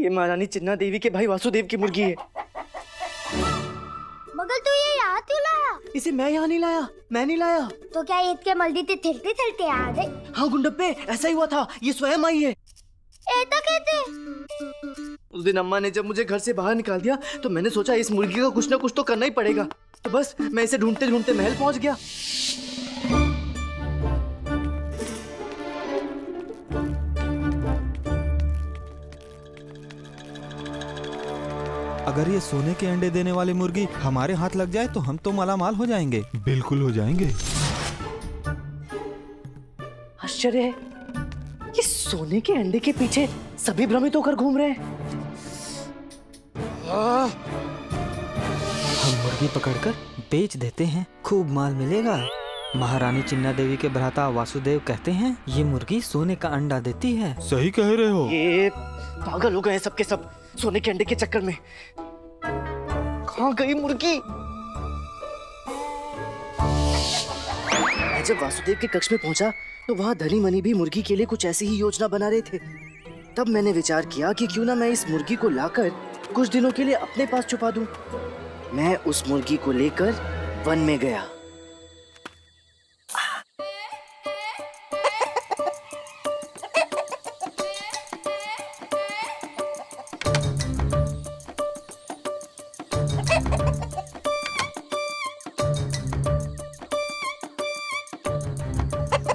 ये महारानी चिन्ना देवी के भाई वासुदेव की मुर्गी है। मगर तू ये यहाँ क्यों लाया? इसे मैं यहाँ नहीं लाया, मैं नहीं लाया। तो क्या ईद के मलदीते थिरते थिरते आ गए? हाँ गुंडप्पे, ऐसा ही हुआ था, ये स्वयं आई है। ऐसा कहते? उस दिन अम्मा ने जब मुझे घर से बाहर निकाल दिया तो मैंने सोचा इस मुर्गी का कुछ ना कुछ तो करना ही पड़ेगा। तो बस मैं इसे ढूंढते ढूंढते महल पहुंच गया। अगर ये सोने के अंडे देने वाली मुर्गी हमारे हाथ लग जाए तो हम तो मालामाल हो जाएंगे। बिल्कुल हो जाएंगे। आश्चर्य है, ये सोने के अंडे के पीछे सभी भ्रमित होकर घूम रहे हैं। हम मुर्गी पकड़कर बेच देते हैं, खूब माल मिलेगा। महारानी चिन्ना देवी के भ्राता वासुदेव कहते हैं ये मुर्गी सोने का अंडा देती है। सही कह रहे हो। ये पागल हो गए हैं सबके सब सोने के अंडे के चक्कर में। कहाँ गई मुर्गी? मैं जब वासुदेव के कक्ष में पहुंचा तो वहाँ धनी मनी भी मुर्गी के लिए कुछ ऐसी ही योजना बना रहे थे। तब मैंने विचार किया कि क्यों ना मैं इस मुर्गी को लाकर कुछ दिनों के लिए अपने पास छुपा दूं। मैं उस मुर्गी को लेकर वन में गया।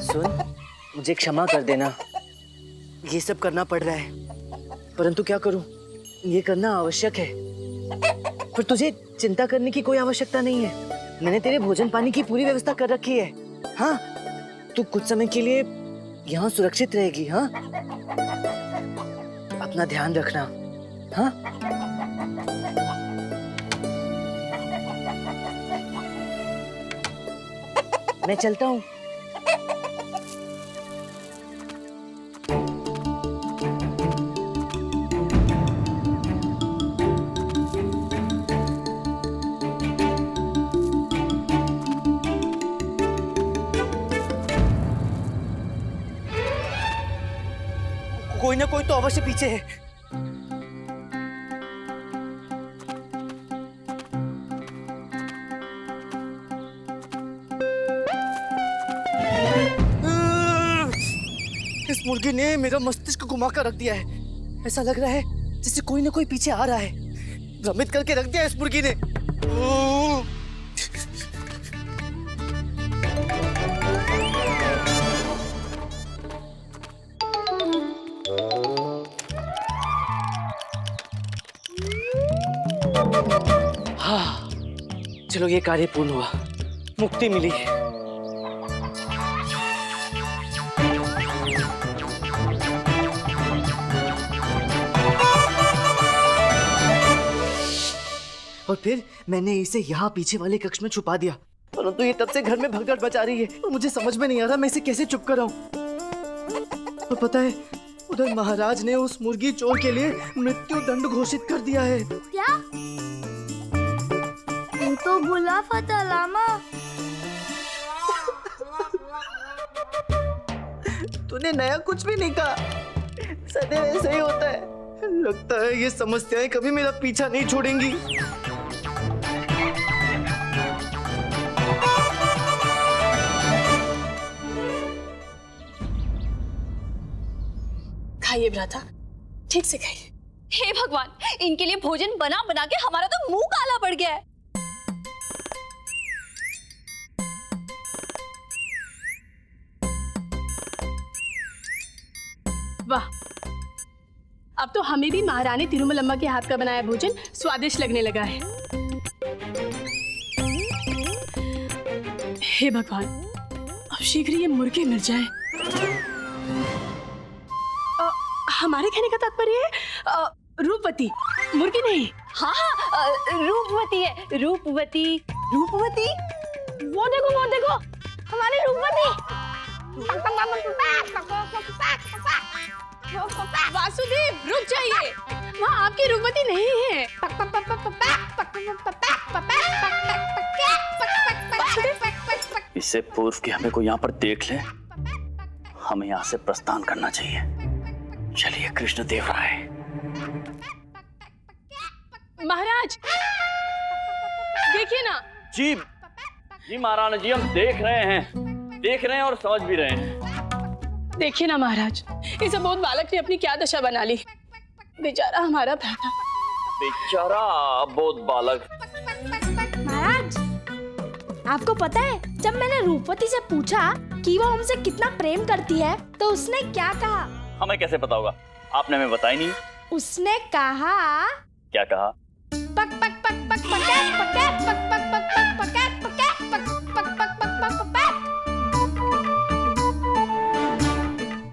सुन, मुझे क्षमा कर देना, ये सब करना पड़ रहा है, परंतु क्या करूं, ये करना आवश्यक है। पर तुझे चिंता करने की कोई आवश्यकता नहीं है, मैंने तेरे भोजन पानी की पूरी व्यवस्था कर रखी है। हाँ, तू कुछ समय के लिए यहाँ सुरक्षित रहेगी। हाँ, अपना ध्यान रखना। हाँ, मैं चलता हूँ। कोई ना कोई तो अवश्य पीछे है। इस मुर्गी ने मेरा मस्तिष्क घुमा कर रख दिया है। ऐसा लग रहा है जैसे कोई ना कोई पीछे आ रहा है। भ्रमित करके रख दिया इस मुर्गी ने। हाँ, चलो ये कार्य पूर्ण हुआ, मुक्ति मिली। और फिर मैंने इसे यहाँ पीछे वाले कक्ष में छुपा दिया, परंतु ये तब से घर में भगदड़ मचा रही है और मुझे समझ में नहीं आ रहा मैं इसे कैसे चुप कराऊं। और पता है, उधर महाराज ने उस मुर्गी चोर के लिए मृत्यु दंड घोषित कर दिया है। क्या? तू तो बुला फता लामा। तूने नया कुछ भी नहीं कहा, सदैव ऐसा ही होता है। लगता है ये समस्याएं कभी मेरा पीछा नहीं छोड़ेंगी। खाइए भ्राता, ठीक से खाइए। हे भगवान, इनके लिए भोजन बना बना के हमारा तो मुंह काला पड़ गया है। वाह, अब तो हमें भी महारानी तिरुमलम्मा के हाथ का बनाया भोजन स्वादिष्ट लगने लगा है। हे भगवान, अब शीघ्र ये मुर्गी मिल जाए। हमारे कहने का तात्पर्य है रूपवती, मुर्गी नहीं। हाँ हाँ, रूपवती है, रूपवती। रूपवती, वो देखो हमारी रूपवती। वासुदेव, रुक जाइए, वहाँ आपकी रूपवती नहीं है। इससे पूर्व कि हमें कोई यहाँ पर देख ले, हमें यहाँ से प्रस्थान करना चाहिए। चलिए कृष्णदेव राय। महाराज देखिए ना। जी जी महारानी जी, हम देख रहे हैं और समझ भी रहे हैं। देखिए ना महाराज, इस अबोध बालक ने अपनी क्या दशा बना ली। बेचारा हमारा भ्राता। बेचारा अबोध बालक। महाराज, आपको पता है जब मैंने रूपवती से पूछा कि वो हमसे कितना प्रेम करती है तो उसने क्या कहा? हमें कैसे पता होगा, आपने हमें बताया नहीं। उसने कहा क्या कहा? पक पक पक पक पकैक पकैक पक पक पक पक पकैक पकैक पक पक पक पक पक पक।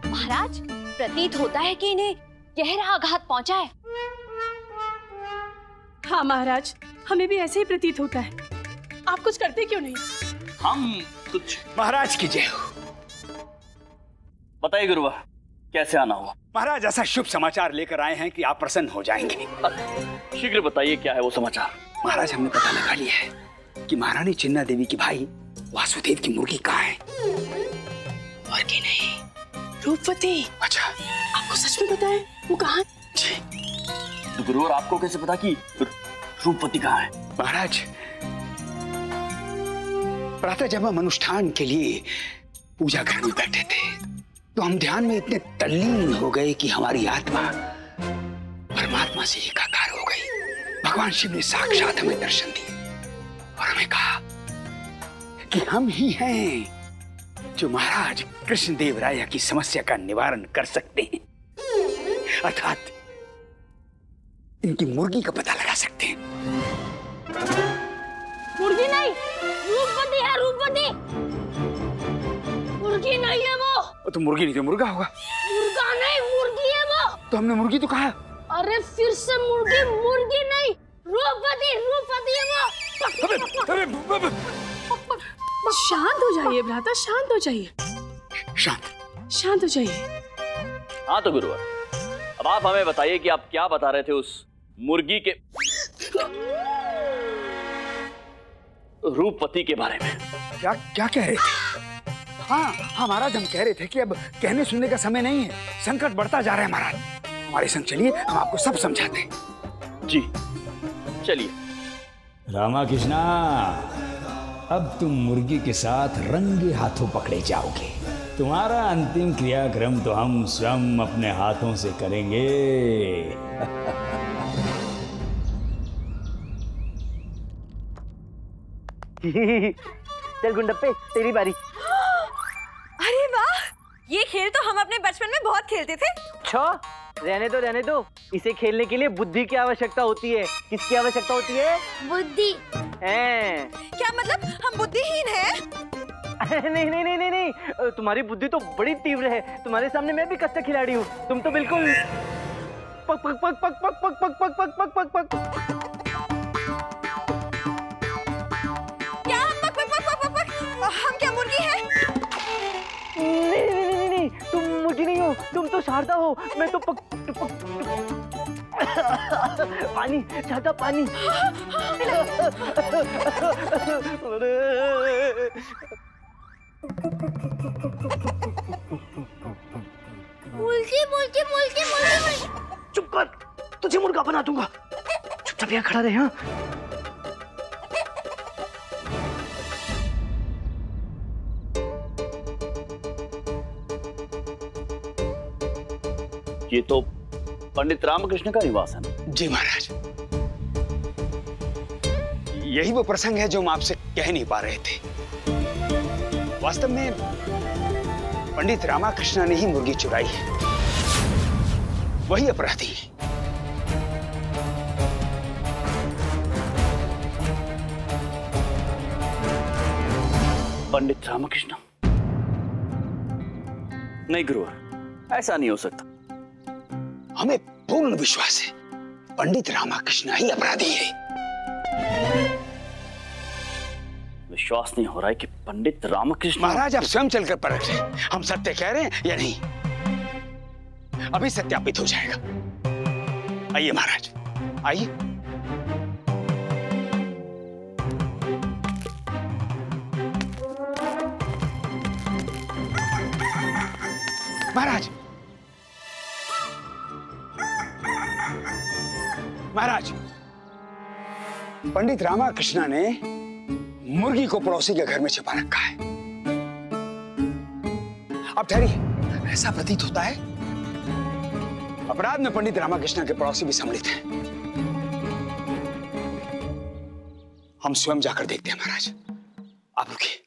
महाराज, प्रतीत होता है कि इन्हें गहरा आघात पहुंचा है। हाँ महाराज, हमें भी ऐसे ही प्रतीत होता है। आप कुछ करते क्यों नहीं? हम कुछ। महाराज की जय हो। बताइए गुरुवर, कैसे आना हुआ? महाराज, ऐसा शुभ समाचार लेकर आए हैं कि आप प्रसन्न हो जाएंगे। शीघ्र बताइए, क्या है वो समाचार? महाराज, हमने पता लगा लिया है कि महारानी चिन्ना देवी की भाई वासुदेव की मुर्गी कहाँ है। मुर्गी नहीं, रूपवती। अच्छा, आपको सच में पता है वो कहाँ है? तो गुरुवर, आपको कैसे पता कि रूपवती कहाँ है? महाराज, प्रातः जब हम अनुष्ठान के लिए पूजा घर में बैठे थे तो हम ध्यान में इतने तल्लीन हो गए कि हमारी आत्मा परमात्मा से एकाकार हो गई। भगवान शिव ने साक्षात हमें दर्शन दिए और हमें कहा कि हम ही हैं जो महाराज कृष्णदेव राय की समस्या का निवारण कर सकते हैं, अर्थात इनकी मुर्गी का पता लगा सकते हैं। मुर्गी नहीं, रूपवती है, रूपवती। मुर्गी नहीं है वो। तो मुर्गी नहीं तो मुर्गा होगा। मुर्गा नहीं, मुर्गी है वो। तो हमने मुर्गी तो कहा। अरे फिर से मुर्गी, मुर्गी नहीं, रूपवती, रूपवती है वो। शांत हो जाइए भ्राता, शांत हो जाइए। शांत हो जाइए। हाँ तो गुरुवर, अब आप हमें बताइए कि आप क्या बता रहे थे उस मुर्गी के रूपवती के बारे में। क्या क्या कह रहे थे? हाँ हाँ महाराज, हम कह रहे थे कि अब कहने सुनने का समय नहीं है, संकट बढ़ता जा रहा है महाराज। हमारे संग चलिए, हम आपको सब समझाते हैं। जी चलिए। रामा कृष्णा, अब तुम मुर्गी के साथ रंगे हाथों पकड़े जाओगे। तुम्हारा अंतिम क्रियाक्रम तो हम स्वयं अपने हाथों से करेंगे। चल गुंडप्पे, तेरी बारी। अरे वाह, ये खेल तो हम अपने बचपन में बहुत खेलते थे। रहने दो। इसे खेलने के लिए बुद्धि की आवश्यकता होती है। किसकी आवश्यकता होती है? बुद्धि। क्या मतलब हम बुद्धिहीन हैं? नहीं, तुम्हारी बुद्धि तो बड़ी तीव्र है। तुम्हारे सामने मैं भी कच्चा खिलाड़ी हूँ। तुम तो बिल्कुल पक पक पक पक पक पक पक पक पक पक पक पक। क्या हम पक पक पक पक पक? हम क्या मुर्गी हैं? नहीं, तुम मुर्गी नहीं हो, तुम तो शारदा हो। मैं तो पक पानी, शारदा पानी। मुर्गी, मुर्गी, मुर्गी, मुर्गी। चुप कर, तुझे मुर्गा बना दूंगा। चुपचाप यहाँ खड़ा रहे। हाँ, ये तो पंडित रामकृष्ण का निवास है ना? जी महाराज, यही वो प्रसंग है जो हम आपसे कह नहीं पा रहे थे। वास्तव में पंडित रामाकृष्ण ने ही मुर्गी चुराई है, वही अपराधी है। पंडित रामकृष्ण? नहीं गुरुवर, ऐसा नहीं हो सकता। हमें पूर्ण विश्वास है पंडित रामाकृष्ण ही अपराधी है। विश्वास नहीं हो रहा है कि पंडित रामकृष्ण। महाराज, आप स्वयं चलकर परख लें, हम सत्य कह रहे हैं या नहीं। अभी सत्यापित हो जाएगा। आइए महाराज, आइए। महाराज, महाराज, पंडित रामाकृष्णा ने मुर्गी को पड़ोसी के घर में छिपा रखा है। अब ठहरिए, ऐसा प्रतीत होता है अपराध में पंडित रामाकृष्णा के पड़ोसी भी सम्मिलित हैं। हम स्वयं जाकर देखते हैं महाराज, आप रुकिए।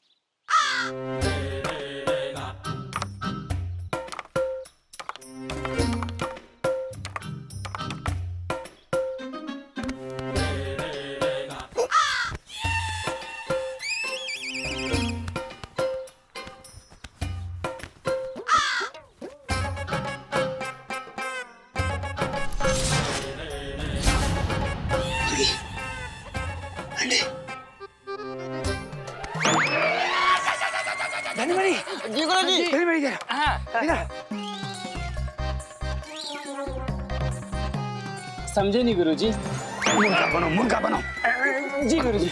धनीमणि, जी गुरुजी। धनीमणि इधर, इधर। समझे नहीं गुरुजी। मुर्गा बनो, मुर्गा बनो। जी गुरुजी।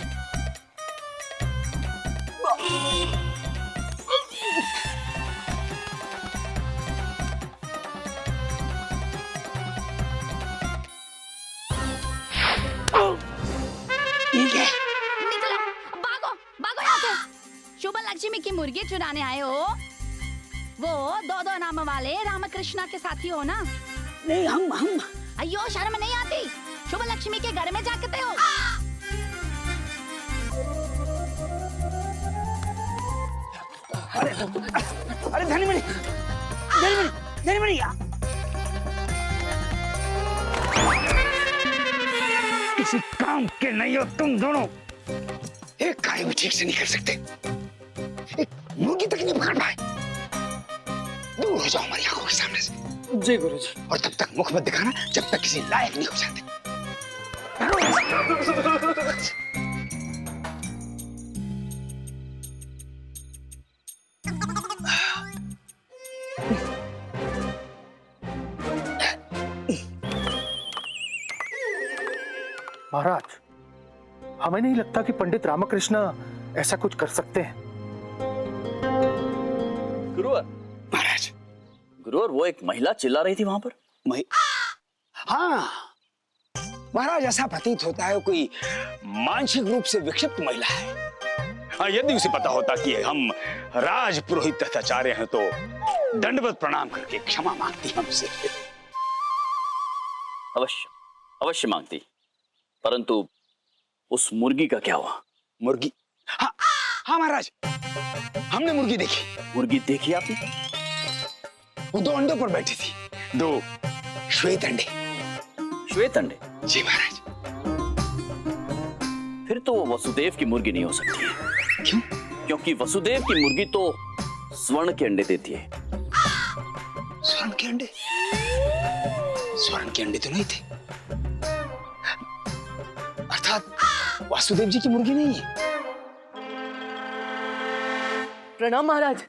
निकलो, भागो भागो यहाँ से। शुभ लक्ष्मी की मुर्गी चुराने आए हो? वो दो नाम वाले रामकृष्णा के साथी हो ना? नहीं, हम अयो शर्म नहीं आती? शुभ लक्ष्मी के घर में जाते हो? अरे धनीमणि, धनीमणि, धनीमणि, किसी काम के नहीं हो तुम दोनों। एक कार्य भी ठीक से नहीं कर सकते, एक मुर्गी तक नहीं पकड़ पाए। दूर हो जाओ हमारी आंखों के सामने से। जी गुरुजी। और तब तक मुख मत दिखाना जब तक किसी लायक नहीं हो जाते। महाराज, हमें नहीं लगता कि पंडित रामकृष्ण ऐसा कुछ कर सकते हैं। गुरुवर। महाराज। गुरुवर, वो एक महिला चिल्ला रही थी वहां पर। हाँ महाराज, ऐसा प्रतीत होता है कोई मानसिक रूप से विक्षिप्त महिला है। हाँ, यदि उसे पता होता कि हम राज पुरोहित अत्याचार्य हैं तो दंडवत प्रणाम करके क्षमा मांगती हमसे। अवश्य अवश्य मांगती, परंतु उस मुर्गी का क्या हुआ? मुर्गी? हाँ हाँ महाराज, हमने मुर्गी देखी। मुर्गी देखी आपने? वो दो अंडों पर बैठी थी, दो श्वेत अंडे। श्वेत अंडे? जी महाराज। फिर तो वो वसुदेव की मुर्गी नहीं हो सकती है। क्यों? क्योंकि वसुदेव की मुर्गी तो स्वर्ण के अंडे देती है। स्वर्ण के अंडे? स्वर्ण के अंडे तो नहीं थे, अर्थात वासुदेव जी की मुर्गी नहीं है। प्रणाम महाराज।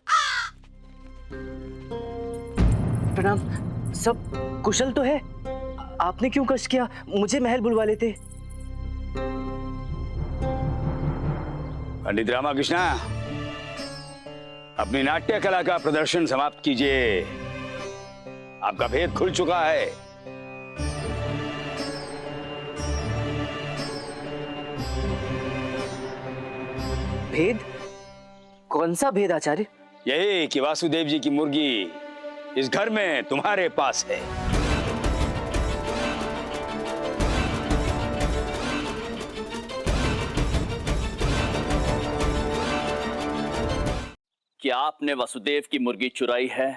प्रणाम। सब कुशल तो है? आपने क्यों कष्ट किया? मुझे महल बुलवा लेते। पंडित रामाकृष्णा, अपनी नाट्य कला का प्रदर्शन समाप्त कीजिए। आपका भेद खुल चुका है। भेद? कौन सा भेद आचार्य? यही कि वासुदेव जी की मुर्गी इस घर में तुम्हारे पास है। क्या आपने वसुदेव की मुर्गी चुराई है?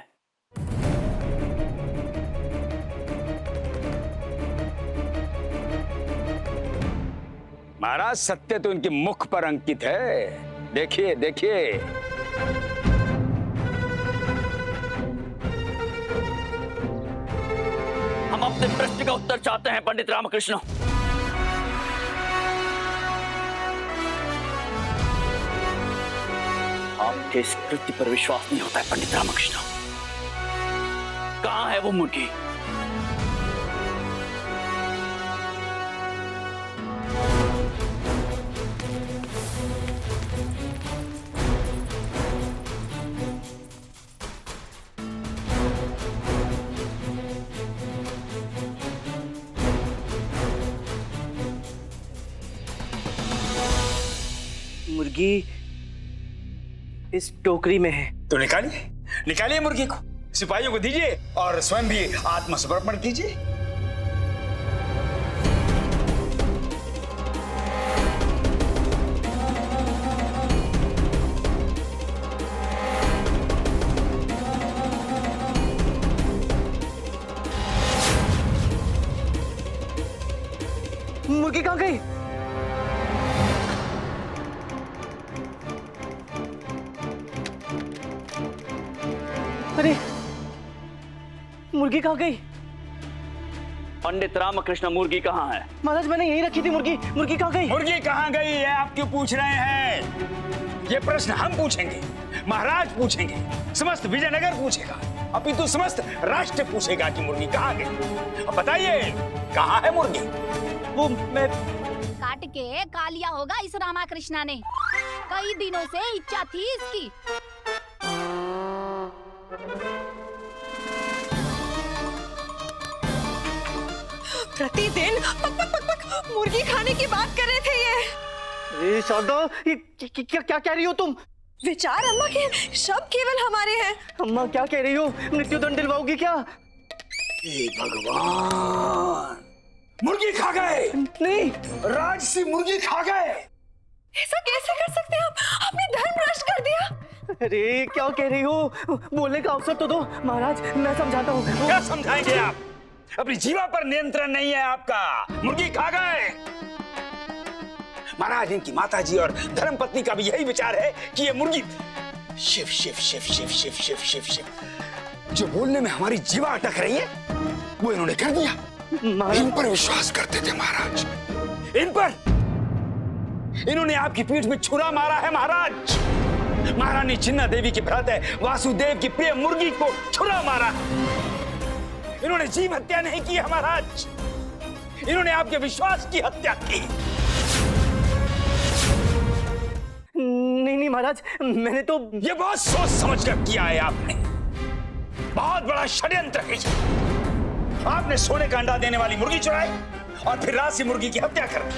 महाराज, सत्य तो इनके मुख पर अंकित है। देखिए देखिए। हम अपने प्रश्न का उत्तर चाहते हैं पंडित रामकृष्ण। आपके इस कृत्य पर विश्वास नहीं होता है पंडित रामकृष्ण। कहां है वो मुर्गी? मुर्गी इस टोकरी में है। तो निकालिए, निकालिए मुर्गी को, सिपाहियों को दीजिए और स्वयं भी आत्मसमर्पण कीजिए। मुर्गी कहाँ गई? अरे मुर्गी कहाँ गई? पंडित रामकृष्ण मुर्गी कहाँ है? महाराज मैंने यहीं रखी थी मुर्गी। मुर्गी कहाँ गई? मुर्गी कहाँ गई है आप क्यों पूछ रहे हैं? ये प्रश्न हम पूछेंगे, महाराज पूछेंगे, समस्त विजयनगर पूछेगा, अपितु समस्त राष्ट्र पूछेगा कि मुर्गी कहाँ गई। अब बताइए कहाँ है मुर्गी? वो मैं काट के खा लिया होगा इस रामाकृष्णा ने। कई दिनों से इच्छा थी इसकी। प्रतिदिन पक पक पक पक मुर्गी खाने की बात कर रहे थे ये। अरे शारदा, ये क्या कह रही हो तुम? विचार अम्मा के सब केवल हमारे हैं। अम्मा क्या कह रही हो? मृत्युदंड दिलवाओगी क्या? हे भगवान, मुर्गी खा गए। नहीं, राजसी मुर्गी खा गए। ऐसा कैसे कर सकते हैं आप? आपने धन भ्रष्ट कर दिया। अरे क्या कह रही हो? बोलने का अवसर तो दो महाराज, मैं समझाता हूँ। क्या समझाएंगे आप? अपनी जीवा पर नियंत्रण नहीं है आपका। मुर्गी खा गए। महाराज, इनकी माताजी और धर्मपत्नी का भी यही विचार है कि ये मुर्गी शिव शिव शिव शिव शिव शिव शिव शिव जो बोलने में हमारी जीवा अटक रही है वो इन्होंने कर दिया। इन पर विश्वास करते थे महाराज, इन पर। इन्होंने आपकी पीठ में छुरा मारा है महाराज। महारानी चिन्ना देवी के भ्राता वासुदेव की प्रिय मुर्गी को छुरा मारा। इन्होंने जीव हत्या नहीं की है महाराज, इन्होंने आपके विश्वास की हत्या की। नहीं महाराज, मैंने तो ये बहुत सोच समझ कर किया है आपने। बहुत बड़ा षड्यंत्र है। आपने सोने का अंडा देने वाली मुर्गी चुराई और फिर राशि मुर्गी की हत्या कर दी।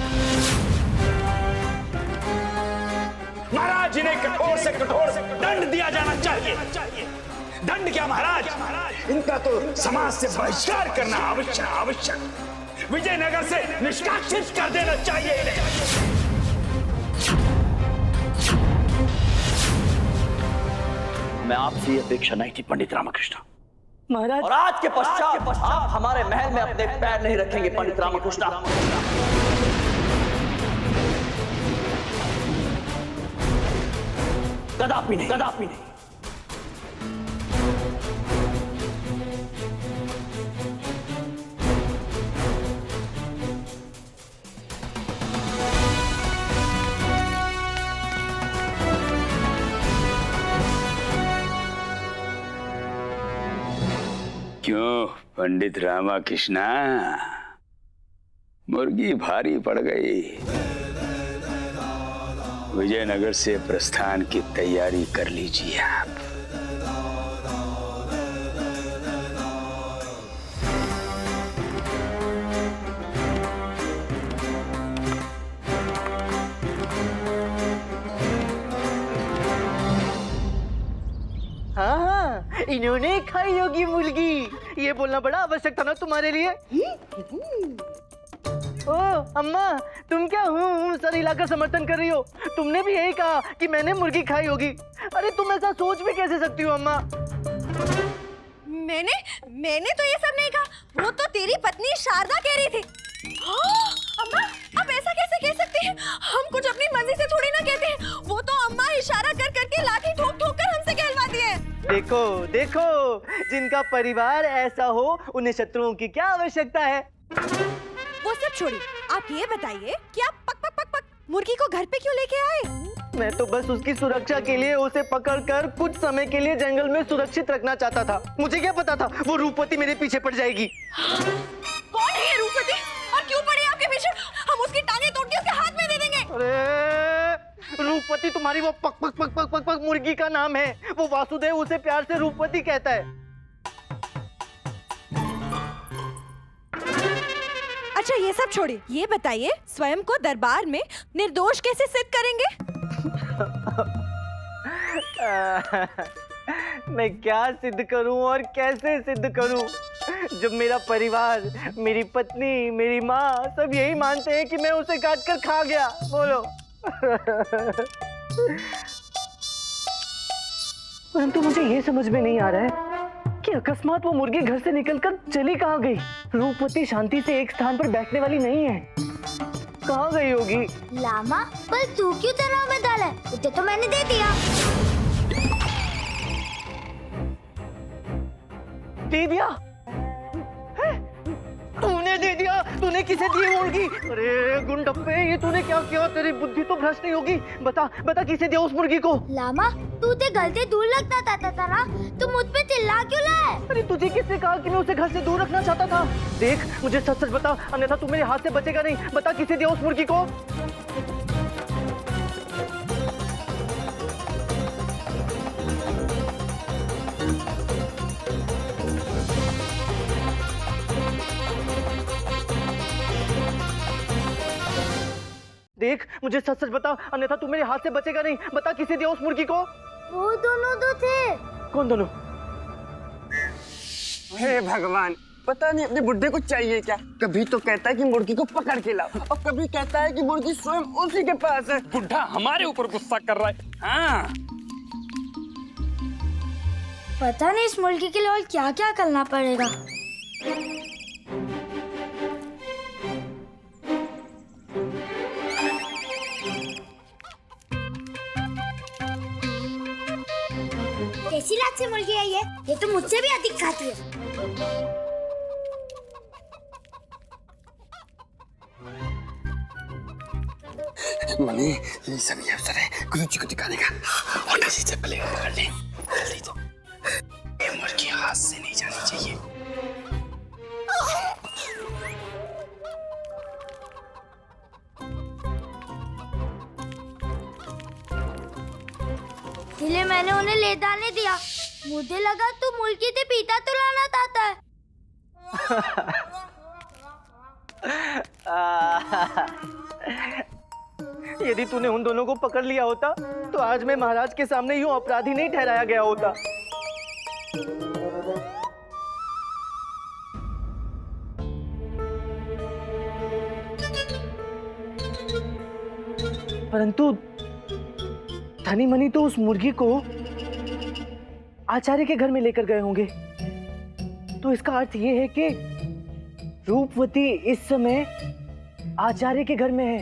महाराज, इन्हें कठोर से कठोर दंड दिया जाना चाहिए। दंड क्या महाराज, इनका तो समाज से बहिष्कार करना आवश्यक। विजयनगर से निष्कासित कर देना चाहिए इन्हें। मैं आपसे ये अपेक्षा नहीं थी पंडित रामकृष्ण महाराज। और आज के पश्चात आप हमारे महल में अपने पैर नहीं रखेंगे पंडित रामकृष्ण। कदापि नहीं, कदापि नहीं। क्यों पंडित रामकृष्णा, मुर्गी भारी पड़ गई। विजयनगर से प्रस्थान की तैयारी कर लीजिए आप। हाँ, इन्होंने खाई होगी मुर्गी। ये बोलना बड़ा आवश्यक था ना तुम्हारे लिए। ओ अम्मा, तुम क्या सर हिलाकर समर्थन कर रही हो? तुमने भी यही कहा कि मैंने मुर्गी खाई होगी। अरे तुम ऐसा सोच भी कैसे सकती हो अम्मा? मैंने तो ये सब नहीं कहा। वो तो तेरी पत्नी शारदा कह रही थी। अम्मा, आप ऐसा कैसे कह सकते हैं? हम कुछ अपनी मर्जी से थोड़ी ना कहते हैं। वो तो अम्मा इशारा कर करके लाठी ठोक ठोक कर हमसे कहलवाती है। देखो देखो, जिनका परिवार ऐसा हो उन्हें शत्रुओं की क्या आवश्यकता है? वो सब छोड़िए, आप ये बताइए कि आप पक पक पक पक मुर्गी को घर पे क्यों लेके आए? मैं तो बस उसकी सुरक्षा के लिए उसे पकड़कर कुछ समय के लिए जंगल में सुरक्षित रखना चाहता था। मुझे क्या पता था वो रूपवती मेरे पीछे पड़ जाएगी। कौन है ये रूपवती और क्यों पड़ी आपके पीछे? हम उसकी टांगे तोड़ के उसके हाथ में दे देंगे। अरे रूपवती तुम्हारी वो पक पक पक पक पक पक मुर्गी का नाम है। वो वासुदेव उसे प्यार से रूपवती कहता है। अच्छा ये सब छोड़िए, ये बताइए स्वयं को दरबार में निर्दोष कैसे सिद्ध करेंगे? मैं क्या सिद्ध करूं और कैसे सिद्ध करूं जब मेरा परिवार, मेरी पत्नी, मेरी माँ सब यही मानते हैं कि मैं उसे काट कर खा गया। बोलो। परंतु मुझे ये समझ में नहीं आ रहा है कि अकस्मात वो मुर्गी घर से निकलकर चली कहाँ गई। रूपवती शांति से एक स्थान पर बैठने वाली नहीं है, कहाँ गई होगी? लामा, पर तू क्यों तनाव में डाला है? उसे तो मैंने दे दिया। दे दिया? तूने दे दिया? तूने किसे दी मुर्गी? अरे गुंडप्पे, ये तूने क्या किया? तेरी बुद्धि तो भ्रष्ट नहीं होगी। बता बता, किसे दिया उस मुर्गी को? लामा, तू ते घर से दूर लगता था ना, तू मुझ पे चिल्ला क्यों लाया? अरे तुझे किसने कहा कि मैं उसे घर से दूर रखना चाहता था? देख, मुझे सच सच बता, अन्यथा तू मेरे हाथ से बचेगा नहीं। बता, किसे दिया उस मुर्गी को? देख, मुझे सच सच बता, अन्यथा तू मेरे हाथ से बचेगा नहीं। बता, किसे दिया उस मुर्गी को? वो दोनों तो थे। कौन दोनों? हे भगवान, पता नहीं अपने बुड्ढे को चाहिए क्या। कभी तो कहता है कि मुर्गी को पकड़ के लाओ और कभी कहता है कि मुर्गी स्वयं उसी के पास है। बुड्ढा हमारे ऊपर गुस्सा कर रहा है। हाँ, पता नहीं इस मुर्गी के लिए और क्या क्या करना पड़ेगा। कैसी रात से मुर्गी आई है? ये तो मुझसे भी अधिक खाती है। मनी, ये सभी अवसर है गुरु जी को दिखाने का। और किसी से पहले कर ले, जल्दी तो। ये मुर्गी हाथ से नहीं जानी चाहिए। इसलिए मैंने उन्हें ले जाने दिया। मुझे लगा तू मुर्गी से पीता तो लाना चाहता है। यदि तूने उन दोनों को पकड़ लिया होता तो आज मैं महाराज के सामने यूं अपराधी नहीं ठहराया गया होता। परंतु धनी मनी तो उस मुर्गी को आचार्य के घर में लेकर गए होंगे, तो इसका अर्थ ये है कि रूपवती इस समय आचार्य के घर में है।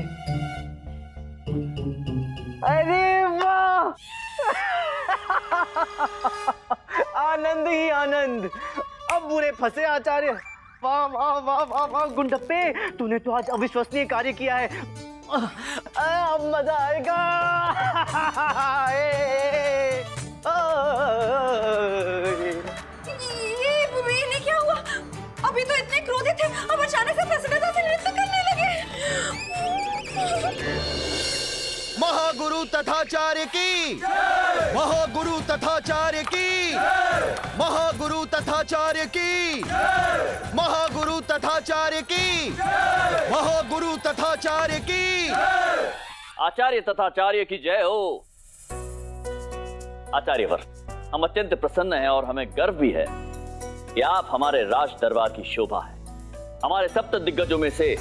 अरे वाह! आनंद ही आनंद। अब बुरे फंसे आचार्य। वाह वाह वाह वाह वाह गुंडप्पे, तूने तो आज अविश्वसनीय कार्य किया है। अब मजा आएगा। ये क्या हुआ? अभी तो इतने क्रोधित थे, अब अचानक से प्रसन्नता से नृत्य करने लगे। महागुरु तथाचार्य की, महागुरु तथाचार्य की, महागुरु तथाचार्य की, महागुरु तथाचार्य की, महागुरु तथाचार्य की। आचार्य तथाचार्य की जय हो। आचार्यवर, हम अत्यंत प्रसन्न हैं और हमें गर्व भी है कि आप हमारे राज दरबार की शोभा है। हमारे सप्त दिग्गजों में से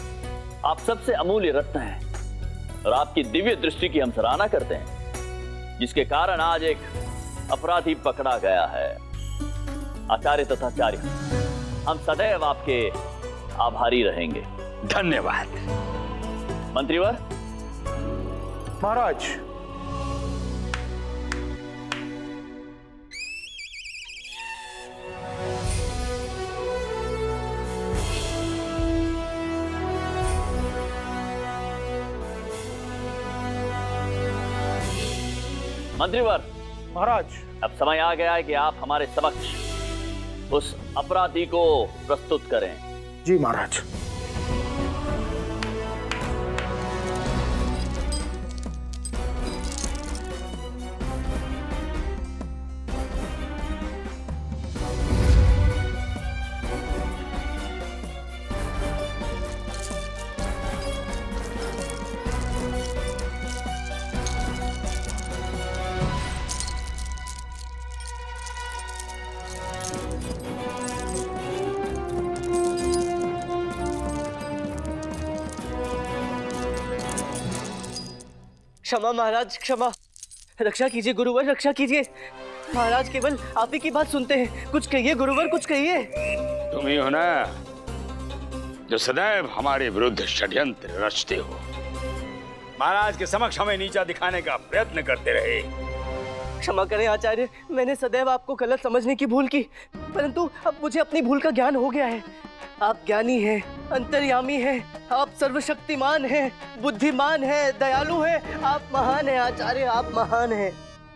आप सबसे अमूल्य रत्न हैं और आपकी दिव्य दृष्टि की हम सराहना करते हैं, जिसके कारण आज एक अपराधी पकड़ा गया है। आचार्य तथाचार्य, हम सदैव आपके आभारी रहेंगे। धन्यवाद। मंत्रीवर। महाराज, मंत्रीवर। महाराज, अब समय आ गया है कि आप हमारे समक्ष उस अपराधी को प्रस्तुत करें। जी महाराज। क्षमा महाराज, क्षमा। रक्षा कीजिए गुरुवर, रक्षा कीजिए। महाराज केवल आप ही की बात सुनते हैं। कुछ कहिए गुरुवर, कुछ कहिए। तुम ही हो ना जो सदैव हमारे विरुद्ध षड्यंत्र रचते हो, महाराज के समक्ष हमें नीचा दिखाने का प्रयत्न करते रहे। क्षमा करें आचार्य, मैंने सदैव आपको गलत समझने की भूल की, परंतु अब मुझे अपनी भूल का ज्ञान हो गया है। आप ज्ञानी हैं, अंतर्यामी हैं, आप सर्वशक्तिमान हैं, बुद्धिमान हैं, दयालु हैं, आप महान हैं आचार्य, आप महान हैं।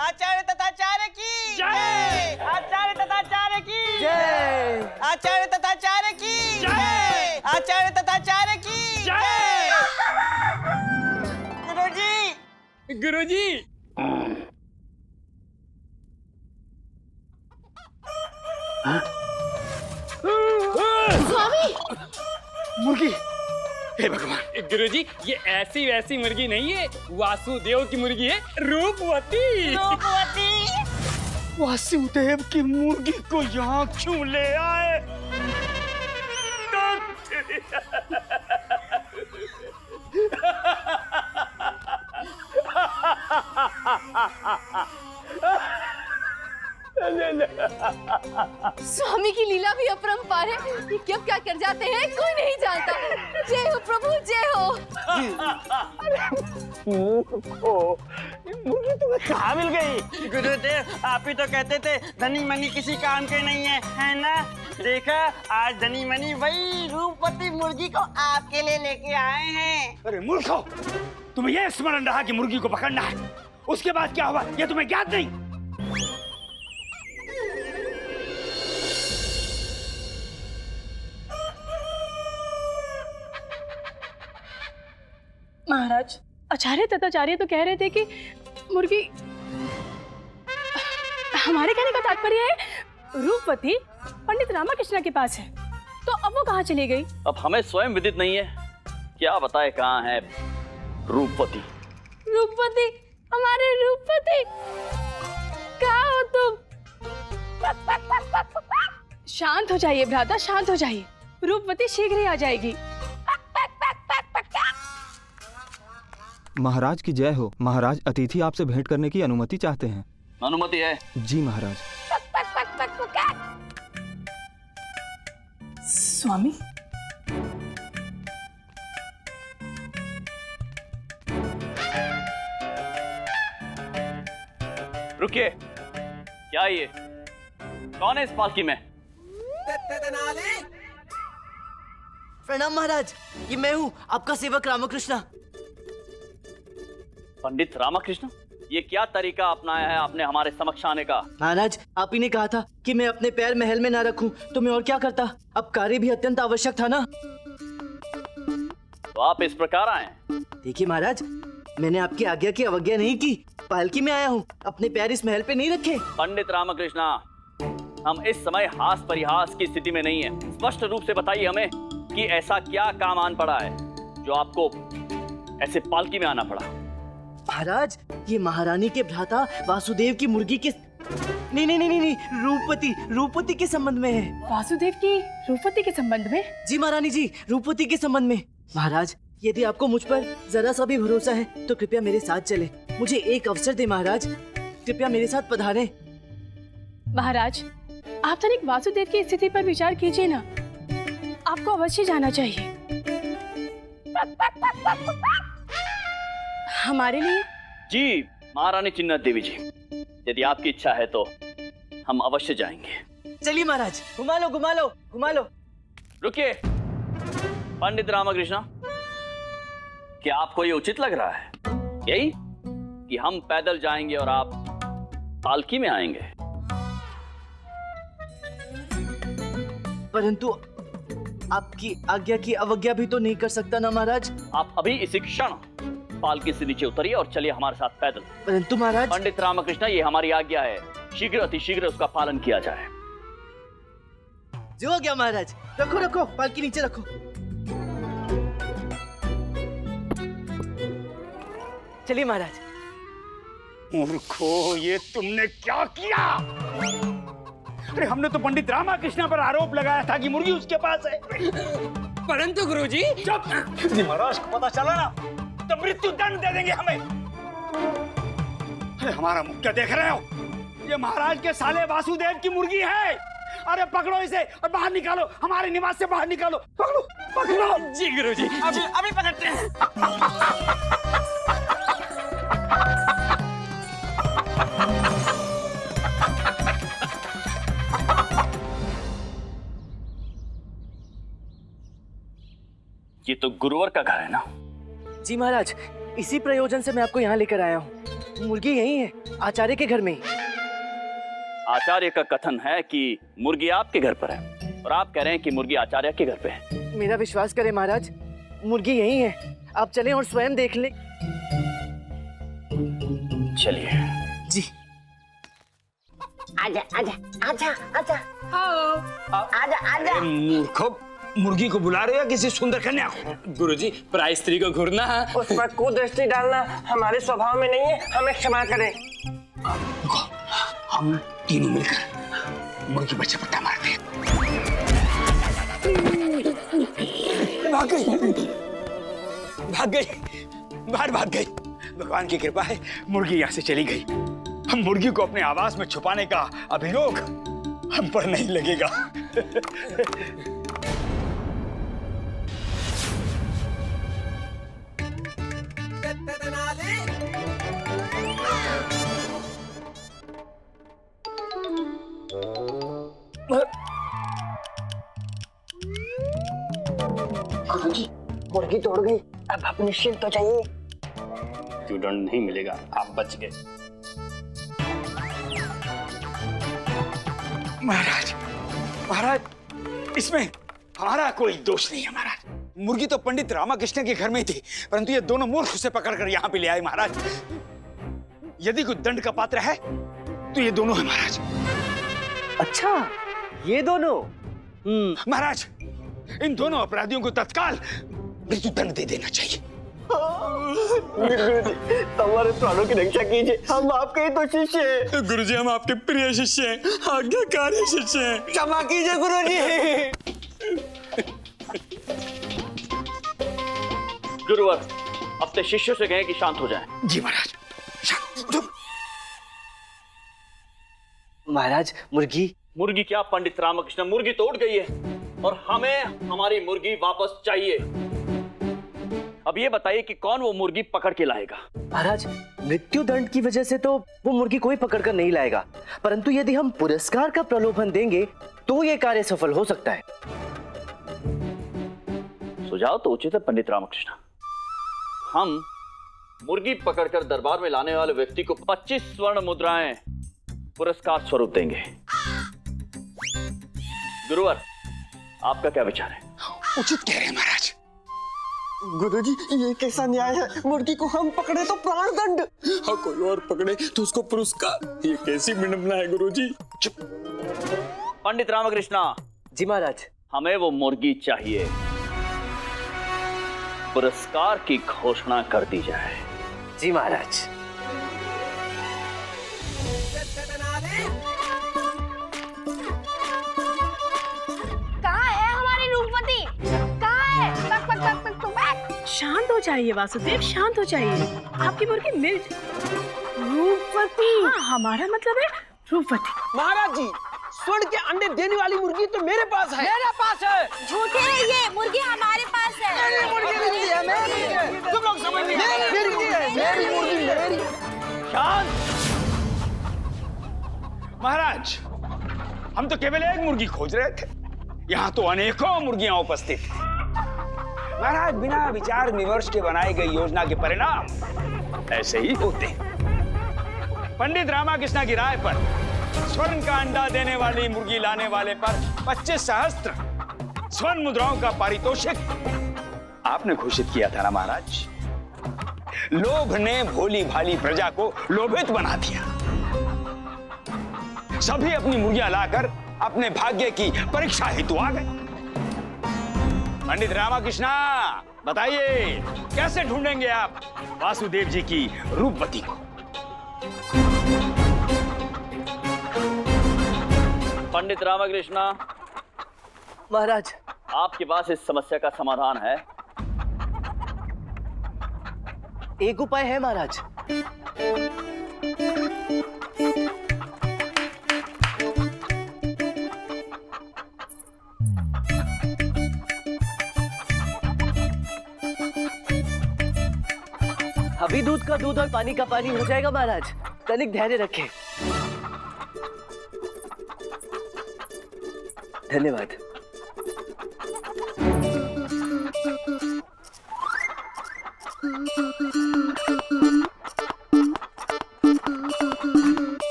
आचार्य तथाचार्य की जय। आचार्य तथाचार्य की जय। आचार्य तथाचार्य की जय। आचार्य तथाचार्य की जय। गुरुजी, गुरुजी। स्वामी, मुर्गी। हे भगवान। गुरुजी, ये ऐसी वैसी मुर्गी नहीं है, वासुदेव की मुर्गी है, रूपवती। रूपवती। वासुदेव की मुर्गी को यहाँ क्यों ले आए? स्वामी की लीला भी अपरंपार है। ये कब क्या कर जाते हैं कोई नहीं जानता। जय हो प्रभु, जय हो। मुर्गी तुम्हें कहाँ मिल गई? गुरुदेव, आप ही तो कहते थे धनी मनी किसी काम के नहीं है ना? देखा, आज धनी मनी वही रूपवती मुर्गी को आपके लिए लेके आए हैं। अरे मूर्खो, तुम्हें यह स्मरण रहा कि मुर्गी को पकड़ना है, उसके बाद क्या हुआ यह तुम्हें ज्ञात नहीं? महाराज, आचार्य तथाचार्य तो कह रहे थे कि मुर्गी, हमारे कहने का तात्पर्य है रूपवती पंडित रामाकृष्ण के पास है, तो अब वो कहाँ चली गई? अब हमें स्वयं विदित नहीं है, क्या बताए कहाँ है रूपवती। रूपवती, हमारे रूपवती, कहाँ हो तुम? शांत हो जाइए भ्राता, शांत हो जाइए, रूपवती शीघ्र ही आ जाएगी। महाराज की जय हो। महाराज, अतिथि आपसे भेंट करने की अनुमति चाहते हैं। अनुमति है? जी महाराज। स्वामी, रुकिए, क्या ये कौन है इस पालकी में? प्रणाम महाराज, ये मैं हूँ आपका सेवक रामकृष्ण। पंडित रामकृष्ण, ये क्या तरीका अपनाया है आपने हमारे समक्ष आने का? महाराज, आप ही ने कहा था कि मैं अपने पैर महल में ना रखूं, तो मैं और क्या करता। अब कार्य भी अत्यंत आवश्यक था ना। तो आप इस प्रकार आए? देखिए महाराज, मैंने आपकी आज्ञा की अवज्ञा नहीं की, पालकी में आया हूँ, अपने पैर इस महल पे नहीं रखे। पंडित रामकृष्ण, हम इस समय हास परिहास की स्थिति में नहीं है। स्पष्ट रूप से बताइए हमें कि ऐसा क्या काम आन पड़ा है जो आपको ऐसे पालकी में आना पड़ा? महाराज, ये महारानी के भ्राता वासुदेव की मुर्गी के नहीं, रूपवती के संबंध में है। वासुदेव की रूपवती के संबंध में? जी महारानी जी, रूपवती के संबंध में। महाराज, यदि आपको मुझ पर जरा सा भी भरोसा है तो कृपया मेरे साथ चले। मुझे एक अवसर दे महाराज, कृपया मेरे साथ पधारें। महाराज, आप तनिक वासुदेव की स्थिति पर विचार कीजिए ना, आपको अवश्य जाना चाहिए। हमारे लिए? जी महारानी चिन्ना देवी जी, यदि आपकी इच्छा है तो हम अवश्य जाएंगे। चलिए महाराज, घुमा लो। रुकिए पंडित रामकृष्ण, क्या आपको ये उचित लग रहा है यही कि हम पैदल जाएंगे और आप पालकी में आएंगे? परंतु आपकी आज्ञा की अवज्ञा भी तो नहीं कर सकता ना महाराज। आप अभी इसी क्षण पालकी से नीचे उतरिए और चलिए हमारे साथ पैदल। परंतु महाराज। पंडित रामकृष्ण, ये हमारी आज्ञा है, शीघ्र अतिशीघ्र उसका पालन किया जाए। जो हो गया महाराज, रखो, पालकी नीचे रखो। चलिए महाराज। मूर्खो, ये तुमने क्या किया? अरे हमने तो पंडित रामकृष्ण पर आरोप लगाया था कि मुर्गी उसके पास है। परंतु गुरुजी, जब महाराज को पता चला ना तो मृत्यु दंड दे देंगे हमें। अरे हमारा मुख क्या देख रहे हो? ये महाराज के साले वासुदेव की मुर्गी है। अरे पकड़ो इसे और बाहर निकालो, हमारे निवास से बाहर निकालो। पकड़ो पकड़ो। जी गुरुजी, अभी पकड़ते हैं। ये तो गुरुवर का घर है ना? जी महाराज, इसी प्रयोजन से मैं आपको यहाँ लेकर आया हूँ। मुर्गी यही है, आचार्य के घर में ही। आचार्य का कथन है कि मुर्गी आपके घर पर है और आप कह रहे हैं कि मुर्गी आचार्य के घर पे है। मेरा विश्वास करें महाराज, मुर्गी यही है। आप चलें और स्वयं देख लें। चलिए। जी। आजा आजा आजा आजा आजा आजा। मूर्खों, मुर्गी को बुला रहे हो या किसी सुंदर कन्या को? गुरुजी, पराई स्त्री को घूरना है, उस पर कुदृष्टि डालना हमारे स्वभाव में नहीं है, हमें क्षमा करें। हम तीनों मिलकर मुर्गी बच्चे पट्टा मारते हैं। भाग गई, भाग गई, बाहर भाग गई। भगवान की कृपा है, मुर्गी यहाँ से चली गई। हम मुर्गी को अपने आवास में छुपाने का अभियोग हम पर नहीं लगेगा। गुरुजी, मुर्गी तोड़ गई, अब आप निश्चिंत हो जाइए। क्यों दंड नहीं मिलेगा, आप बच गए। महाराज, महाराज, इसमें हमारा कोई दोष नहीं है महाराज। मुर्गी तो पंडित रामाकृष्ण के घर में ही थी, परंतु ये दोनों मूर्ख उसे पकड़कर यहाँ पे ले आए महाराज। यदि कोई दंड का पात्र है तो ये दोनों है महाराज। अच्छा, ये दोनों? महाराज, इन दोनों अपराधियों को तत्काल मृत्यु दंड दे देना चाहिए। गुरुजी, हमारे प्राणों की रक्षा कीजिए, हम आपके ही तो शिष्य हैं। गुरुजी, हम आपके प्रिय शिष्य हैं, आज्ञाकारी शिष्य हैं। क्षमा कीजिए गुरुजी। गुरुवर, अपने शिष्यों से कहें कि शांत हो जाएं। जी महाराज। महाराज, मुर्गी? मुर्गी क्या पंडित रामकृष्ण, मुर्गी तो उड़ गई है और हमें हमारी मुर्गी वापस चाहिए। अब ये बताइए कि कौन वो मुर्गी पकड़ के लाएगा? महाराज, मृत्यु दंड की वजह से तो वो मुर्गी कोई पकड़ कर नहीं लाएगा, परंतु यदि हम पुरस्कार का प्रलोभन देंगे तो ये कार्य सफल हो सकता है। सुझाव तो उचित है पंडित रामकृष्ण। हम मुर्गी पकड़कर दरबार में लाने वाले व्यक्ति को 25 स्वर्ण मुद्राएं पुरस्कार स्वरूप देंगे। गुरुवर, आपका क्या विचार है? उचित कह रहे हैं महाराज। गुरुजी, ये कैसा न्याय है? मुर्गी को हम पकड़े तो प्राण दंड, और कोई और पकड़े तो उसको पुरस्कार। ये कैसी विडंबना है गुरुजी? चुप। पंडित रामकृष्ण। जी महाराज। हमें वो मुर्गी चाहिए। पुरस्कार की घोषणा कर दी जाए। जी महाराज। कहाँ है हमारी रूपवती? कहाँ है? पक पक पक पक पक। शांत हो जाइए वासुदेव, शांत हो जाइए। आपकी मुर्गी मिल रूपवती। हाँ, हमारा मतलब है रूपवती। महाराज जी, स्वर्ण के अंडे देने वाली मुर्गी तो मेरे पास है। मेरे पास है। झूठे हैं ये, मुर्गी हमारे पास है। मेरी मुर्गी नहीं है, मेरी है। तुम लोग समझ नहीं रहे। मेरी मुर्गी है, मेरी मुर्गी मेरी। शांत। महाराज, हम तो केवल एक मुर्गी खोज रहे थे, यहाँ तो अनेकों मुर्गियां उपस्थित हैं। महाराज, बिना विचार विमर्श के बनाई गई योजना के परिणाम ऐसे ही होते हैं। पंडित रामाकृष्ण की राय पर स्वर्ण का अंडा देने वाली मुर्गी लाने वाले पर 25 सहस्त्र स्वर्ण मुद्राओं का पारितोषिक आपने घोषित किया था ना महाराज। लोभ ने भोली भाली प्रजा को लोभित बना दिया। सभी अपनी मुर्गियां लाकर अपने भाग्य की परीक्षा हेतु आ गए। पंडित रामाकृष्ण, बताइए कैसे ढूंढेंगे आप वासुदेव जी की रूपवती को? पंडित रामकृष्ण। महाराज, आपके पास इस समस्या का समाधान है? एक उपाय है महाराज। अभी दूध का दूध और पानी का पानी हो जाएगा महाराज, तनिक धैर्य रखें। धन्यवाद।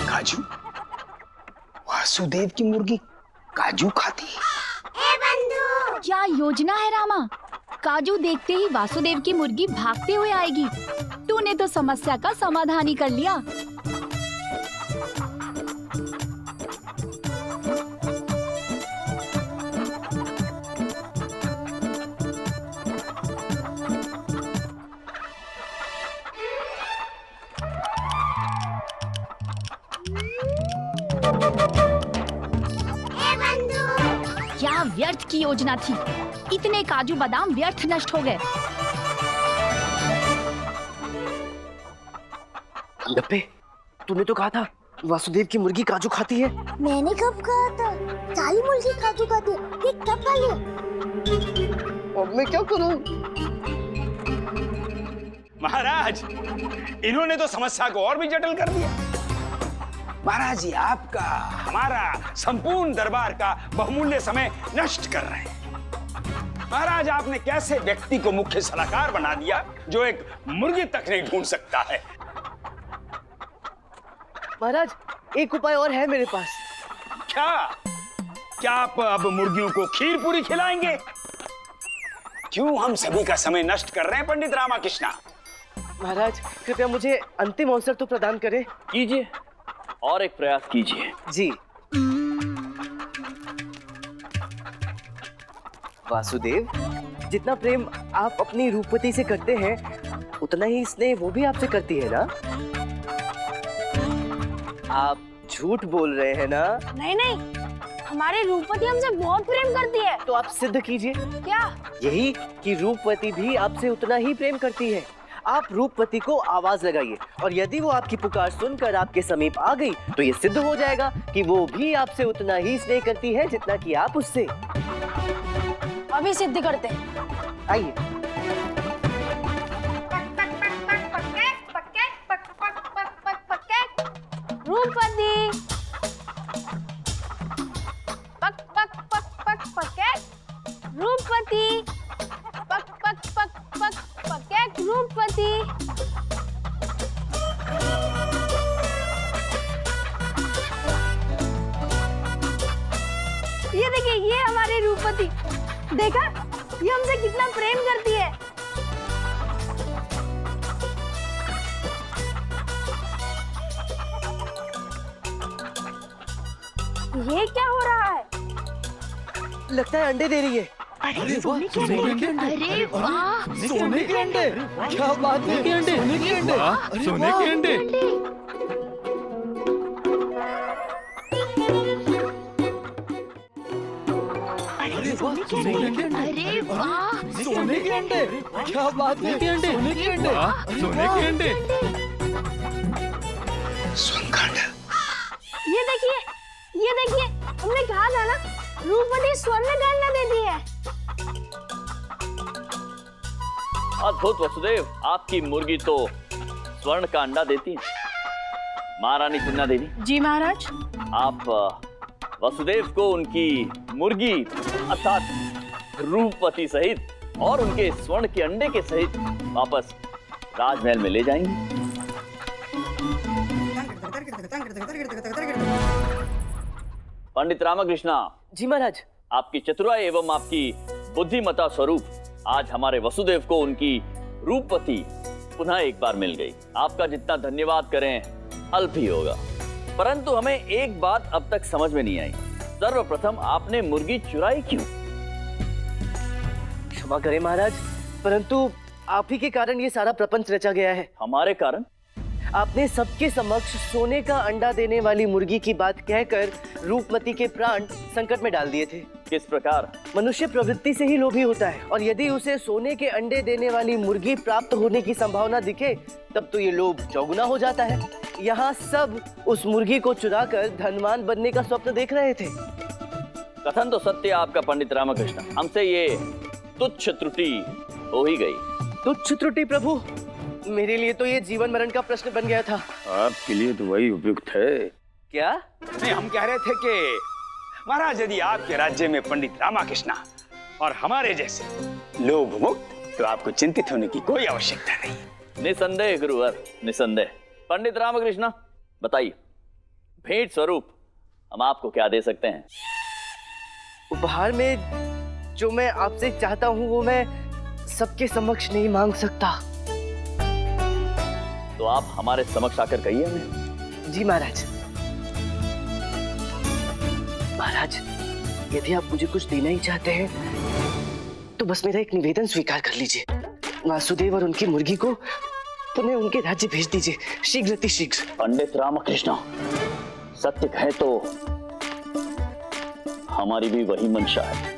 काजू? वासुदेव की मुर्गी काजू खाती है? क्या योजना है रामा? काजू देखते ही वासुदेव की मुर्गी भागते हुए आएगी। तूने तो समस्या का समाधान ही कर लिया। क्या व्यर्थ की योजना थी। इतने काजू बादाम व्यर्थ नष्ट हो गए। गप्पे, तूने तो कहा था वासुदेव की मुर्गी काजू खाती है। मैंने कब कहा था? सारी मुर्गी काजू खाती है। ये कब खा लिया? अब मैं क्या करूं? महाराज, इन्होंने तो समस्या को और भी जटिल कर दिया। महाराज जी आपका हमारा संपूर्ण दरबार का बहुमूल्य समय नष्ट कर रहे हैं। महाराज, आपने कैसे व्यक्ति को मुख्य सलाहकार बना दिया जो एक मुर्गी तक नहीं ढूंढ सकता है। महाराज, एक उपाय और है मेरे पास। क्या आप अब मुर्गियों को खीर पूरी खिलाएंगे? क्यों हम सभी का समय नष्ट कर रहे हैं पंडित रामाकृष्णा? महाराज, कृपया मुझे अंतिम अवसर तो प्रदान करें। कीजिए, और एक प्रयास कीजिए। जी। वासुदेव, जितना प्रेम आप अपनी रूपवती से करते हैं, उतना ही स्नेह वो भी आपसे करती है ना? आप झूठ बोल रहे हैं ना? नहीं नहीं, हमारी रूपवती हमसे बहुत प्रेम करती है। तो आप सिद्ध कीजिए। क्या? यही कि रूपवती भी आपसे उतना ही प्रेम करती है। आप रूपवती को आवाज लगाइए और यदि वो आपकी पुकार सुनकर आपके समीप आ गई तो ये सिद्ध हो जाएगा कि वो भी आपसे उतना ही स्नेह करती है जितना कि आप उससे। अभी सिद्ध करते हैं। आइए। रूपवती, पक पक पक पक पकेट। रूपवती, पक पक पक पक पकेट। रूपवती। ये देखिए, ये हमारी रूपवती। देखा, ये हमसे कितना प्रेम करती है। ये क्या हो रहा है? लगता है अंडे दे रही है। अरे सोने के अंडे। अरे वाह, सोने के अंडे? क्या बात है? सोने के अंडे? सोने के अंडे। अरे वाह, सोने के अंडे? क्या बात है? सोने के अंडे? सोने के अंडे। ये देखिए, ये देखिए, हमने कहा था ना, रूपवती स्वर्ण का अंडा देती है। अद्भुत वसुदेव, आपकी मुर्गी तो स्वर्ण का अंडा देती है। महारानी चिन्ना देवी। जी महाराज। आप वसुदेव को उनकी मुर्गी अर्थात रूपवती सहित और उनके स्वर्ण के अंडे के सहित वापस राजमहल में ले जाएंगे। पंडित रामाकृष्णा। जी महाराज। आपकी चतुराई एवं आपकी बुद्धिमता स्वरूप आज हमारे वसुदेव को उनकी रूपवती पुनः एक बार मिल गई। आपका जितना धन्यवाद करें अल्प ही होगा। परंतु हमें एक बात अब तक समझ में नहीं आई। सर्वप्रथम आपने मुर्गी चुराई क्यों? क्षमा करें महाराज, परंतु आप ही के कारण ये सारा प्रपंच रचा गया है। हमारे कारण? आपने सबके समक्ष सोने का अंडा देने वाली मुर्गी की बात कहकर रूपमती के प्राण संकट में डाल दिए थे। किस प्रकार? मनुष्य प्रवृत्ति से ही लोभी होता है और यदि उसे सोने के अंडे देने वाली मुर्गी प्राप्त होने की संभावना दिखे तब तो ये लोभ चौगुना हो जाता है। यहाँ सब उस मुर्गी को चुराकर धनवान बनने का स्वप्न देख रहे थे। कथन तो सत्य आपका पंडित रामकृष्ण, हमसे ये तुच्छ त्रुटि हो ही गई। तुच्छ त्रुटि प्रभु, मेरे लिए तो ये जीवन मरण का प्रश्न बन गया था। आपके लिए तो वही उपयुक्त है। क्या? नहीं, हम कह रहे थे कि महाराज यदि आपके राज्य में पंडित रामकृष्ण और हमारे जैसे लोभ मुक्त, तो आपको चिंतित होने की कोई आवश्यकता नहीं। निसंदेह गुरुवर, निसंदेह। पंडित रामकृष्ण बताइए, भेंट स्वरूप हम आपको क्या दे सकते हैं? उपहार में जो मैं आपसे चाहता हूँ वो मैं सबके समक्ष नहीं मांग सकता। तो आप हमारे समक्ष आकर कहिए हमें। जी महाराज। महाराज, यदि आप मुझे कुछ देना ही चाहते हैं तो बस मेरा एक निवेदन स्वीकार कर लीजिए। वासुदेव और उनकी मुर्गी को पुनः उनके राज्य भेज दीजिए, शीघ्र अतिशीघ्र। पंडित रामकृष्ण, सत्य कहे तो हमारी भी वही मंशा है।